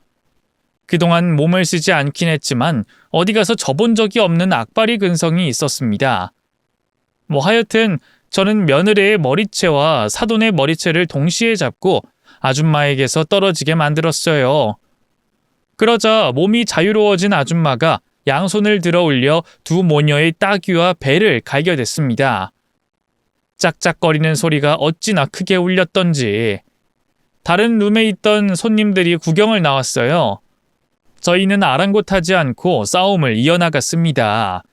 그동안 몸을 쓰지 않긴 했지만 어디 가서 져본 적이 없는 악바리 근성이 있었습니다. 하여튼 저는 며느리의 머리채와 사돈의 머리채를 동시에 잡고 아줌마에게서 떨어지게 만들었어요. 그러자 몸이 자유로워진 아줌마가 양손을 들어 올려 두 모녀의 따귀와 배를 갈겨댔습니다. 짝짝거리는 소리가 어찌나 크게 울렸던지 다른 룸에 있던 손님들이 구경을 나왔어요. 저희는 아랑곳하지 않고 싸움을 이어나갔습니다.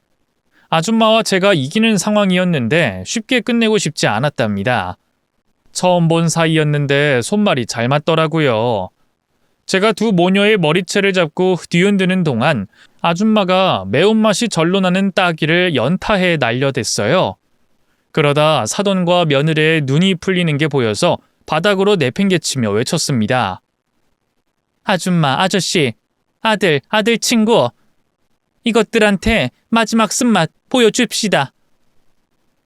아줌마와 제가 이기는 상황이었는데 쉽게 끝내고 싶지 않았답니다. 처음 본 사이였는데 손말이 잘 맞더라고요. 제가 두 모녀의 머리채를 잡고 뒤흔드는 동안 아줌마가 매운맛이 절로 나는 따귀를 연타해 날려댔어요. 그러다 사돈과 며느리의 눈이 풀리는 게 보여서 바닥으로 내팽개치며 외쳤습니다. 아줌마, 아저씨, 아들 친구, 이것들한테 마지막 쓴맛 보여줍시다.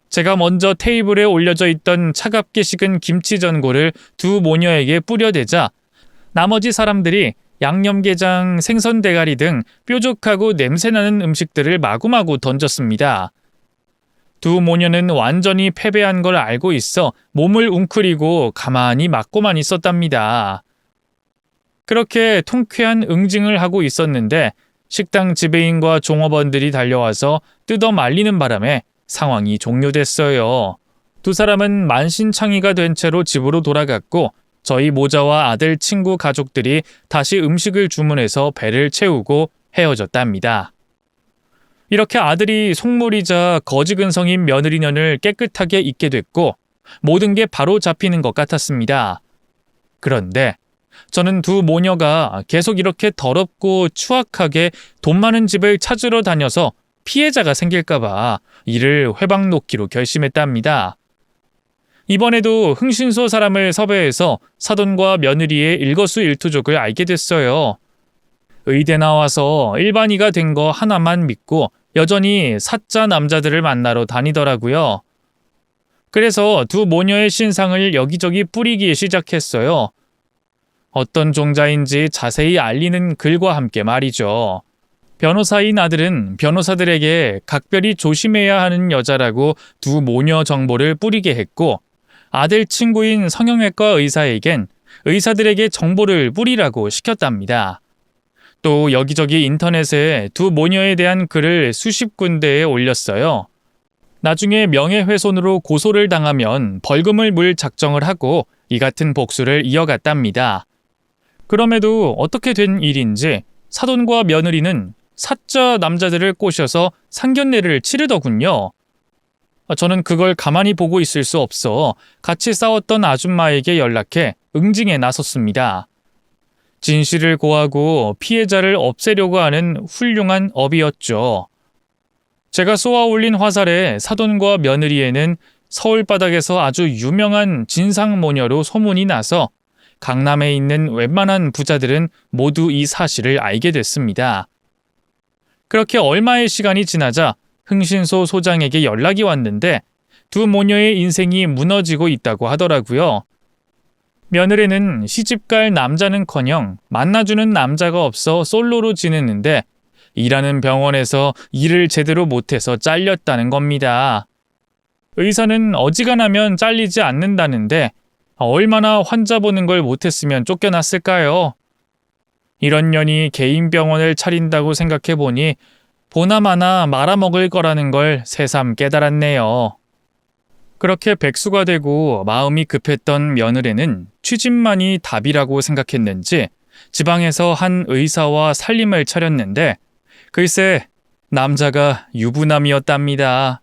제가 먼저 테이블에 올려져 있던 차갑게 식은 김치 전골을 두 모녀에게 뿌려대자 나머지 사람들이 양념게장, 생선 대가리 등 뾰족하고 냄새나는 음식들을 마구마구 던졌습니다. 두 모녀는 완전히 패배한 걸 알고 있어 몸을 웅크리고 가만히 맞고만 있었답니다. 그렇게 통쾌한 응징을 하고 있었는데 식당 지배인과 종업원들이 달려와서 뜯어 말리는 바람에 상황이 종료됐어요. 두 사람은 만신창이가 된 채로 집으로 돌아갔고 저희 모자와 아들 친구 가족들이 다시 음식을 주문해서 배를 채우고 헤어졌답니다. 이렇게 아들이 속물이자 거지근성인 며느리년을 깨끗하게 잊게 됐고 모든 게 바로 잡히는 것 같았습니다. 그런데 저는 두 모녀가 계속 이렇게 더럽고 추악하게 돈 많은 집을 찾으러 다녀서 피해자가 생길까봐 이를 회방 놓기로 결심했답니다. 이번에도 흥신소 사람을 섭외해서 사돈과 며느리의 일거수일투족을 알게 됐어요. 의대 나와서 일반이가 된 거 하나만 믿고 여전히 사짜 남자들을 만나러 다니더라고요. 그래서 두 모녀의 신상을 여기저기 뿌리기 시작했어요. 어떤 종자인지 자세히 알리는 글과 함께 말이죠. 변호사인 아들은 변호사들에게 각별히 조심해야 하는 여자라고 두 모녀 정보를 뿌리게 했고 아들 친구인 성형외과 의사에겐 의사들에게 정보를 뿌리라고 시켰답니다. 또 여기저기 인터넷에 두 모녀에 대한 글을 수십 군데에 올렸어요. 나중에 명예훼손으로 고소를 당하면 벌금을 물 작정을 하고 이 같은 복수를 이어갔답니다. 그럼에도 어떻게 된 일인지 사돈과 며느리는 사짜 남자들을 꼬셔서 상견례를 치르더군요. 저는 그걸 가만히 보고 있을 수 없어 같이 싸웠던 아줌마에게 연락해 응징에 나섰습니다. 진실을 고하고 피해자를 없애려고 하는 훌륭한 업이었죠. 제가 쏘아 올린 화살의 사돈과 며느리에는 서울 바닥에서 아주 유명한 진상모녀로 소문이 나서 강남에 있는 웬만한 부자들은 모두 이 사실을 알게 됐습니다. 그렇게 얼마의 시간이 지나자 흥신소 소장에게 연락이 왔는데 두 모녀의 인생이 무너지고 있다고 하더라고요. 며느리는 시집갈 남자는커녕 만나주는 남자가 없어 솔로로 지내는데 일하는 병원에서 일을 제대로 못해서 잘렸다는 겁니다. 의사는 어지간하면 잘리지 않는다는데 얼마나 환자 보는 걸 못했으면 쫓겨났을까요? 이런 년이 개인 병원을 차린다고 생각해보니 보나마나 말아먹을 거라는 걸 새삼 깨달았네요. 그렇게 백수가 되고 마음이 급했던 며느리는 취직만이 답이라고 생각했는지 지방에서 한 의사와 살림을 차렸는데 글쎄 남자가 유부남이었답니다.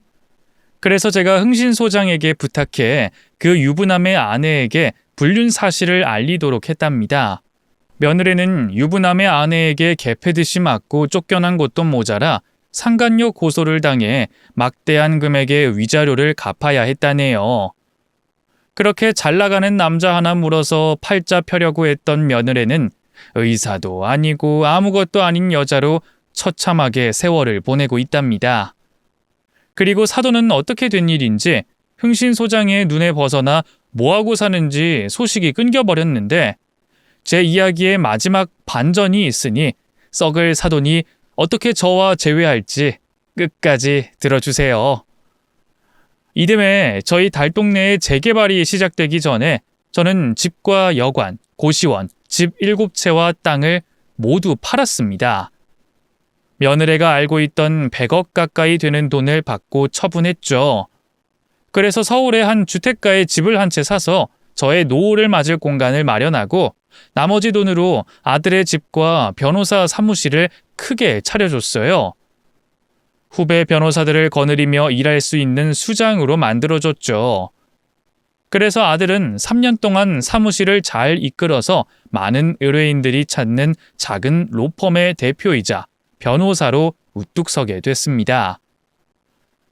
그래서 제가 흥신소장에게 부탁해 그 유부남의 아내에게 불륜 사실을 알리도록 했답니다. 며느리는 유부남의 아내에게 개패듯이 맞고 쫓겨난 것도 모자라 상간녀 고소를 당해 막대한 금액의 위자료를 갚아야 했다네요. 그렇게 잘나가는 남자 하나 물어서 팔자 펴려고 했던 며느리는 의사도 아니고 아무것도 아닌 여자로 처참하게 세월을 보내고 있답니다. 그리고 사돈은 어떻게 된 일인지 흥신소장의 눈에 벗어나 뭐하고 사는지 소식이 끊겨버렸는데 제 이야기의 마지막 반전이 있으니 썩을 사돈이 어떻게 저와 재회할지 끝까지 들어주세요. 이듬해 저희 달동네의 재개발이 시작되기 전에 저는 집과 여관, 고시원, 집 7채와 땅을 모두 팔았습니다. 며느리가 알고 있던 100억 가까이 되는 돈을 받고 처분했죠. 그래서 서울의 한 주택가에 집을 한 채 사서 저의 노후를 맞을 공간을 마련하고 나머지 돈으로 아들의 집과 변호사 사무실을 크게 차려줬어요. 후배 변호사들을 거느리며 일할 수 있는 수장으로 만들어줬죠. 그래서 아들은 3년 동안 사무실을 잘 이끌어서 많은 의뢰인들이 찾는 작은 로펌의 대표이자 변호사로 우뚝 서게 됐습니다.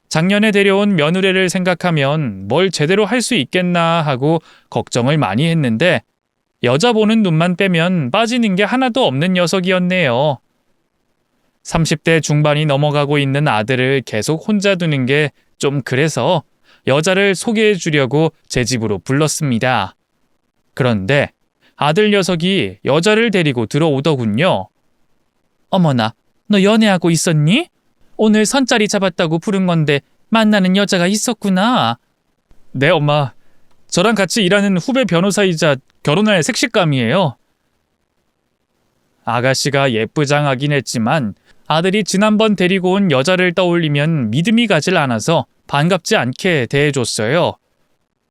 작년에 데려온 며느리를 생각하면 뭘 제대로 할 수 있겠나 하고 걱정을 많이 했는데 여자 보는 눈만 빼면 빠지는 게 하나도 없는 녀석이었네요. 30대 중반이 넘어가고 있는 아들을 계속 혼자 두는 게 좀 그래서 여자를 소개해 주려고 제 집으로 불렀습니다. 그런데 아들 녀석이 여자를 데리고 들어오더군요. 어머나, 너 연애하고 있었니? 오늘 선자리 잡았다고 부른 건데 만나는 여자가 있었구나. 네, 엄마. 저랑 같이 일하는 후배 변호사이자 결혼할 색시감이에요. 아가씨가 예쁘장하긴 했지만 아들이 지난번 데리고 온 여자를 떠올리면 믿음이 가질 않아서 반갑지 않게 대해줬어요.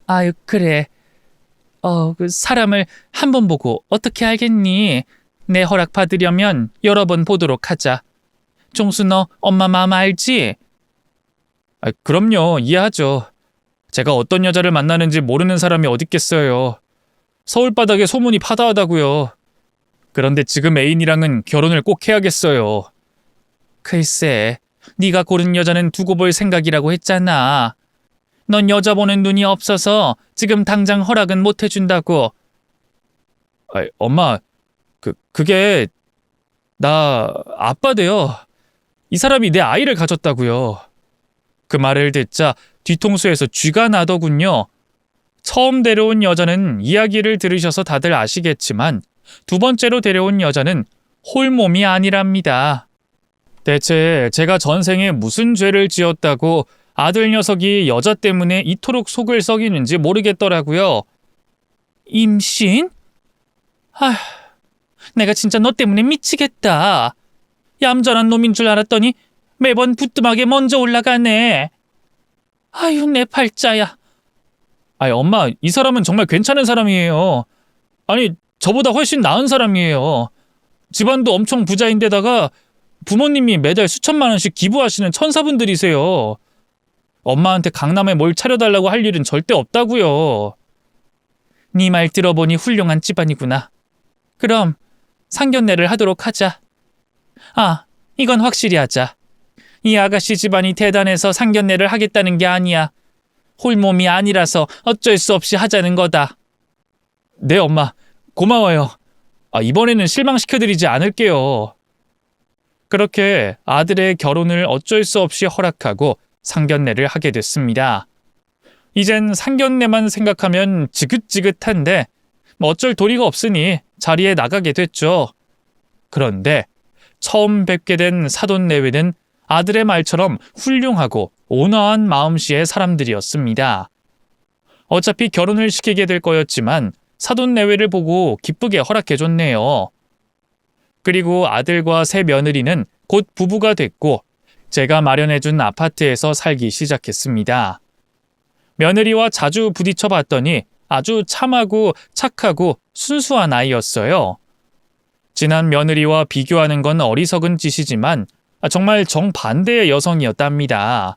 아유, 그래. 그 사람을 한 번 보고 어떻게 알겠니? 내 허락 받으려면 여러 번 보도록 하자. 종수 너 엄마 마음 알지? 그럼요. 이해하죠. 제가 어떤 여자를 만나는지 모르는 사람이 어딨겠어요. 서울 바닥에 소문이 파다하다고요. 그런데 지금 애인이랑은 결혼을 꼭 해야겠어요. 글쎄, 네가 고른 여자는 두고 볼 생각이라고 했잖아. 넌 여자 보는 눈이 없어서 지금 당장 허락은 못 해준다고. 엄마, 그게 나 아빠 돼요. 이 사람이 내 아이를 가졌다고요. 그 말을 듣자 뒤통수에서 쥐가 나더군요. 처음 데려온 여자는 이야기를 들으셔서 다들 아시겠지만 두 번째로 데려온 여자는 홀몸이 아니랍니다. 대체 제가 전생에 무슨 죄를 지었다고 아들 녀석이 여자 때문에 이토록 속을 썩이는지 모르겠더라고요. 임신? 아휴, 내가 진짜 너 때문에 미치겠다. 얌전한 놈인 줄 알았더니 매번 부뚜막에 먼저 올라가네. 아유, 내 팔자야. 엄마, 이 사람은 정말 괜찮은 사람이에요. 아니, 저보다 훨씬 나은 사람이에요. 집안도 엄청 부자인데다가 부모님이 매달 수천만 원씩 기부하시는 천사분들이세요. 엄마한테 강남에 뭘 차려달라고 할 일은 절대 없다고요. 네 말 들어보니 훌륭한 집안이구나. 그럼 상견례를 하도록 하자. 아, 이건 확실히 하자. 이 아가씨 집안이 대단해서 상견례를 하겠다는 게 아니야. 홀몸이 아니라서 어쩔 수 없이 하자는 거다. 네, 엄마. 고마워요. 이번에는 실망시켜드리지 않을게요. 그렇게 아들의 결혼을 어쩔 수 없이 허락하고 상견례를 하게 됐습니다. 이젠 상견례만 생각하면 지긋지긋한데 어쩔 도리가 없으니 자리에 나가게 됐죠. 그런데 처음 뵙게 된 사돈내외는 아들의 말처럼 훌륭하고 온화한 마음씨의 사람들이었습니다. 어차피 결혼을 시키게 될 거였지만 사돈내외를 보고 기쁘게 허락해줬네요. 그리고 아들과 새 며느리는 곧 부부가 됐고 제가 마련해준 아파트에서 살기 시작했습니다. 며느리와 자주 부딪혀 봤더니 아주 참하고 착하고 순수한 아이였어요. 지난 며느리와 비교하는 건 어리석은 짓이지만 정말 정반대의 여성이었답니다.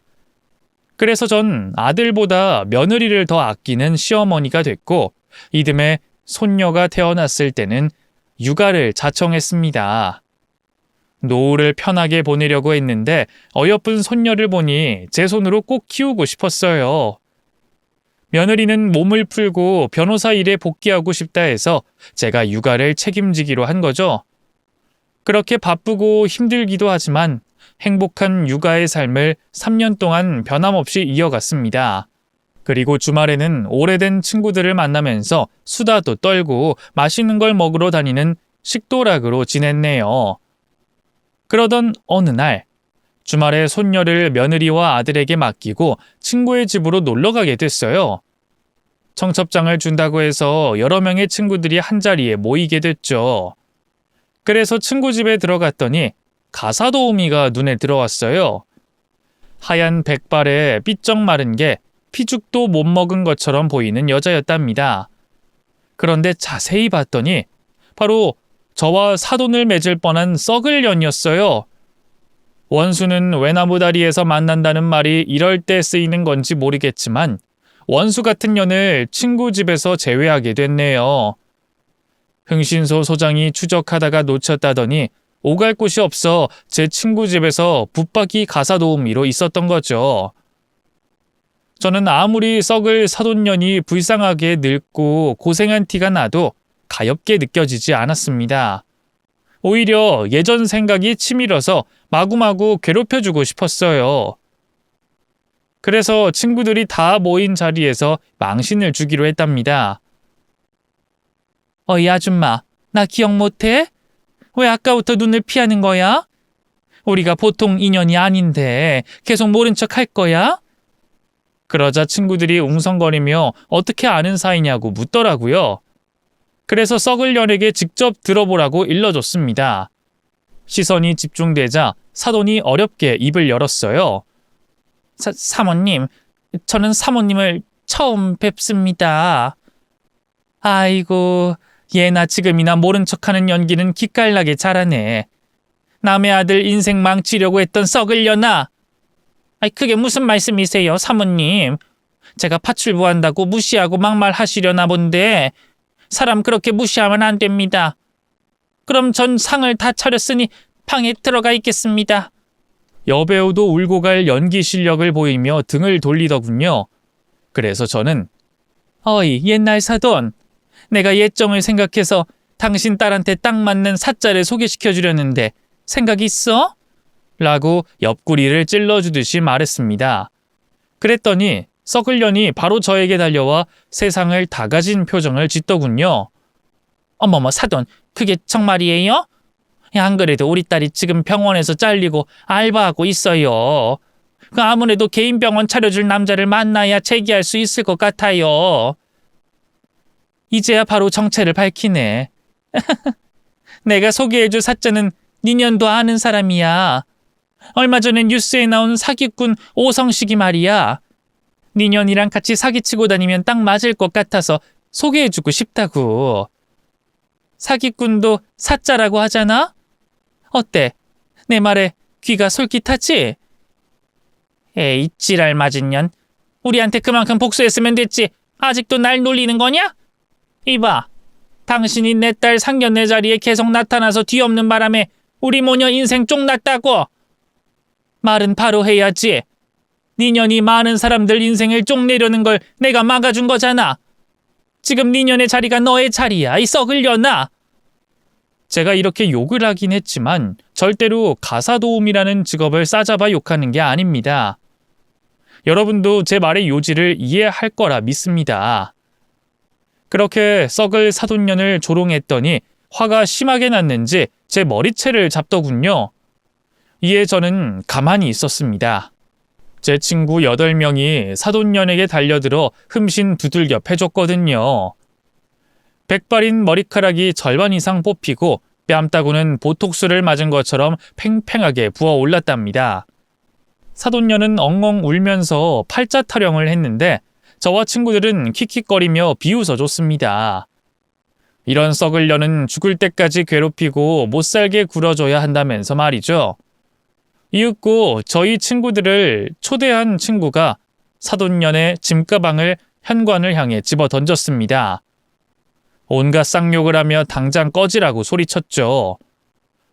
그래서 전 아들보다 며느리를 더 아끼는 시어머니가 됐고 이듬해 손녀가 태어났을 때는 육아를 자청했습니다. 노후를 편하게 보내려고 했는데 어여쁜 손녀를 보니 제 손으로 꼭 키우고 싶었어요. 며느리는 몸을 풀고 변호사 일에 복귀하고 싶다 해서 제가 육아를 책임지기로 한 거죠. 그렇게 바쁘고 힘들기도 하지만 행복한 육아의 삶을 3년 동안 변함없이 이어갔습니다. 그리고 주말에는 오래된 친구들을 만나면서 수다도 떨고 맛있는 걸 먹으러 다니는 식도락으로 지냈네요. 그러던 어느 날 주말에 손녀를 며느리와 아들에게 맡기고 친구의 집으로 놀러 가게 됐어요. 청첩장을 준다고 해서 여러 명의 친구들이 한자리에 모이게 됐죠. 그래서 친구 집에 들어갔더니 가사도우미가 눈에 들어왔어요. 하얀 백발에 삐쩍 마른 게 피죽도 못 먹은 것처럼 보이는 여자였답니다. 그런데 자세히 봤더니 바로 저와 사돈을 맺을 뻔한 썩을 년이었어요. 원수는 외나무 다리에서 만난다는 말이 이럴 때 쓰이는 건지 모르겠지만 원수 같은 년을 친구 집에서 제외하게 됐네요. 흥신소 소장이 추적하다가 놓쳤다더니 오갈 곳이 없어 제 친구 집에서 붙박이 가사도우미로 있었던 거죠. 저는 아무리 썩을 사돈년이 불쌍하게 늙고 고생한 티가 나도 가엾게 느껴지지 않았습니다. 오히려 예전 생각이 치밀어서 마구마구 괴롭혀주고 싶었어요. 그래서 친구들이 다 모인 자리에서 망신을 주기로 했답니다. 어이 아줌마, 나 기억 못해? 왜 아까부터 눈을 피하는 거야? 우리가 보통 인연이 아닌데 계속 모른 척 할 거야? 그러자 친구들이 웅성거리며 어떻게 아는 사이냐고 묻더라고요. 그래서 썩을 년에게 직접 들어보라고 일러줬습니다. 시선이 집중되자 사돈이 어렵게 입을 열었어요. 사모님, 저는 사모님을 처음 뵙습니다. 아이고, 예나 지금이나 모른 척하는 연기는 기깔나게 잘하네. 남의 아들 인생 망치려고 했던 썩을 년아. 그게 무슨 말씀이세요, 사모님? 제가 파출부한다고 무시하고 막말하시려나 본데 사람 그렇게 무시하면 안 됩니다. 그럼 전 상을 다 차렸으니 방에 들어가 있겠습니다. 여배우도 울고 갈 연기 실력을 보이며 등을 돌리더군요. 그래서 저는 어이 옛날 사돈, 내가 예정을 생각해서 당신 딸한테 딱 맞는 사자를 소개시켜주려는데 생각 있어? 라고 옆구리를 찔러주듯이 말했습니다. 그랬더니 썩을 년이 바로 저에게 달려와 세상을 다 가진 표정을 짓더군요. 어머머 사돈, 그게 정말이에요? 안 그래도 우리 딸이 지금 병원에서 잘리고 알바하고 있어요. 아무래도 개인 병원 차려줄 남자를 만나야 재기할 수 있을 것 같아요. 이제야 바로 정체를 밝히네. 내가 소개해줄 사자는 니년도 아는 사람이야. 얼마 전에 뉴스에 나온 사기꾼 오성식이 말이야. 니년이랑 같이 사기치고 다니면 딱 맞을 것 같아서 소개해주고 싶다고. 사기꾼도 사자라고 하잖아? 어때? 내 말에 귀가 솔깃하지? 에이, 지랄 맞은 년. 우리한테 그만큼 복수했으면 됐지. 아직도 날 놀리는 거냐? 이봐, 당신이 내 딸 상견례 자리에 계속 나타나서 뒤엎는 바람에 우리 모녀 인생 쪽났다고. 말은 바로 해야지. 니년이 많은 사람들 인생을 쪽내려는 걸 내가 막아준 거잖아. 지금 니년의 자리가 너의 자리야, 이 썩을 년아. 제가 이렇게 욕을 하긴 했지만 절대로 가사도우미라는 직업을 싸잡아 욕하는 게 아닙니다. 여러분도 제 말의 요지를 이해할 거라 믿습니다. 그렇게 썩을 사돈년을 조롱했더니 화가 심하게 났는지 제 머리채를 잡더군요. 이에 저는 가만히 있었습니다. 제 친구 8명이 사돈년에게 달려들어 흠신 두들겨 패줬거든요. 백발인 머리카락이 절반 이상 뽑히고 뺨따구는 보톡스를 맞은 것처럼 팽팽하게 부어올랐답니다. 사돈년은 엉엉 울면서 팔자 타령을 했는데 저와 친구들은 킥킥거리며 비웃어줬습니다. 이런 썩을 년은 죽을 때까지 괴롭히고 못살게 굴어줘야 한다면서 말이죠. 이윽고 저희 친구들을 초대한 친구가 사돈년의 짐가방을 현관을 향해 집어 던졌습니다. 온갖 쌍욕을 하며 당장 꺼지라고 소리쳤죠.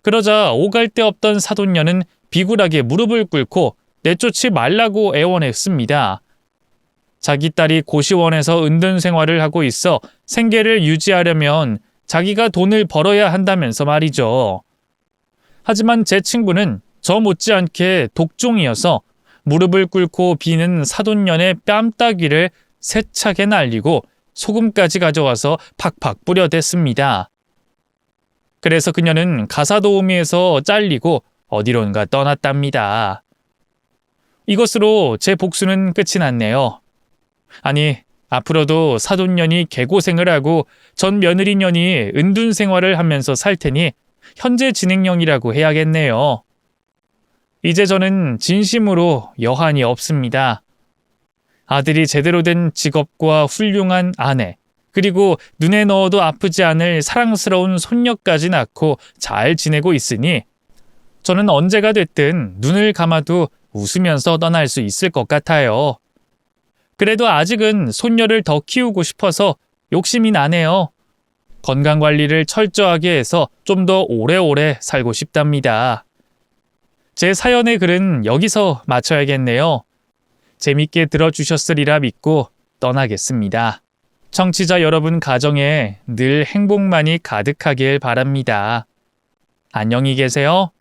그러자 오갈 데 없던 사돈년은 비굴하게 무릎을 꿇고 내쫓지 말라고 애원했습니다. 자기 딸이 고시원에서 은둔 생활을 하고 있어 생계를 유지하려면 자기가 돈을 벌어야 한다면서 말이죠. 하지만 제 친구는 저 못지않게 독종이어서 무릎을 꿇고 비는 사돈년의 뺨따귀를 세차게 날리고 소금까지 가져와서 팍팍 뿌려댔습니다. 그래서 그녀는 가사도우미에서 잘리고 어디론가 떠났답니다. 이것으로 제 복수는 끝이 났네요. 아니, 앞으로도 사돈년이 개고생을 하고 전 며느리년이 은둔 생활을 하면서 살 테니 현재 진행형이라고 해야겠네요. 이제 저는 진심으로 여한이 없습니다. 아들이 제대로 된 직업과 훌륭한 아내, 그리고 눈에 넣어도 아프지 않을 사랑스러운 손녀까지 낳고 잘 지내고 있으니 저는 언제가 됐든 눈을 감아도 웃으면서 떠날 수 있을 것 같아요. 그래도 아직은 손녀를 더 키우고 싶어서 욕심이 나네요. 건강관리를 철저하게 해서 좀 더 오래오래 살고 싶답니다. 제 사연의 글은 여기서 마쳐야겠네요. 재밌게 들어주셨으리라 믿고 떠나겠습니다. 청취자 여러분 가정에 늘 행복만이 가득하길 바랍니다. 안녕히 계세요.